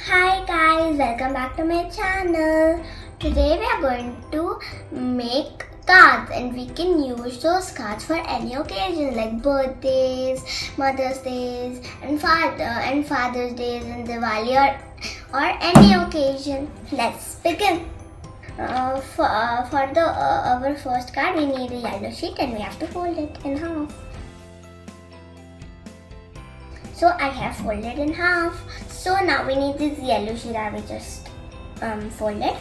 Hi guys, welcome back to my channel. Today we are going to make cards and we can use those cards for any occasion like birthdays, Mother's Days and Father's Days and Diwali or any occasion. Let's begin. For our first card we need a yellow sheet and we have to fold it in half. So I have folded in half. So now we need this yellow sheet that we just folded.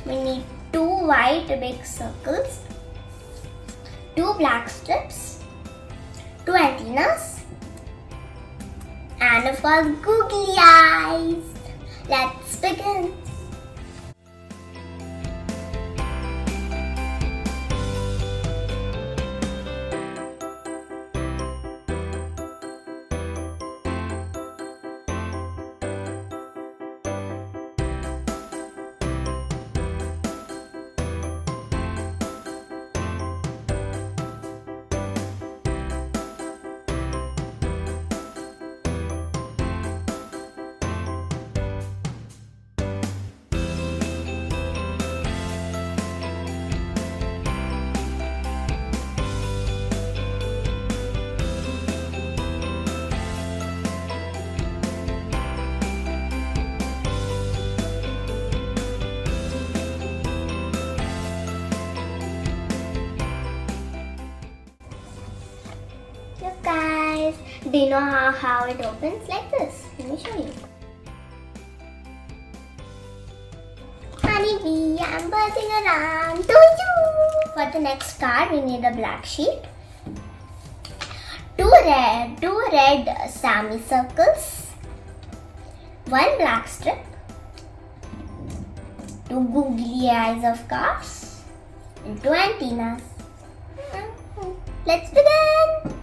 We need 2 white big circles, 2 black strips, 2 antennas, and of course googly eyes. Let's begin. Look guys, do you know how it opens like this? Let me show you. Honeybee, I'm buzzing around. Do you? For the next card, we need a black sheet, two red semicircles, 1 black strip, 2 googly eyes of course, and 2 antennas. Let's begin.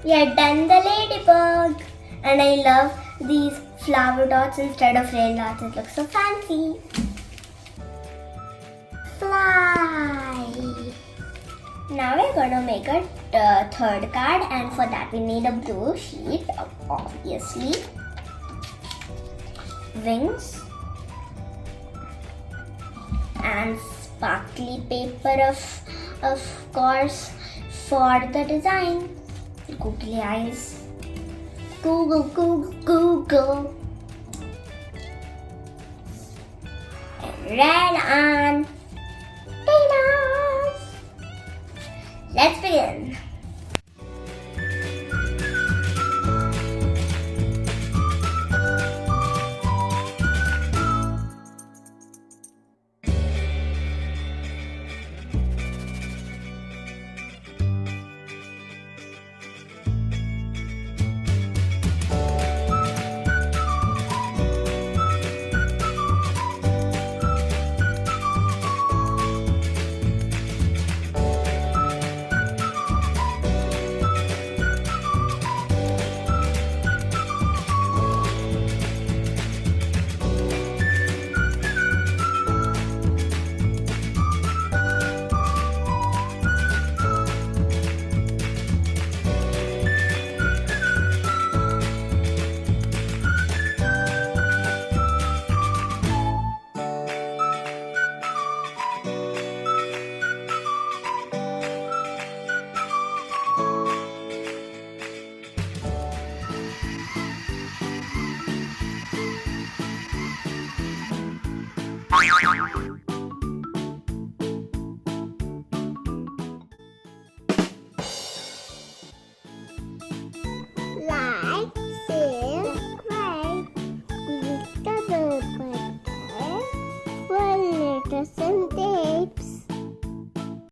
We are done the ladybug, and I love these flower dots instead of rain dots. It looks so fancy. Fly. Now we're gonna make a third card, and for that we need a blue sheet, obviously. Wings and sparkly paper of course for the design. Googly eyes. Google, Google, Google. And red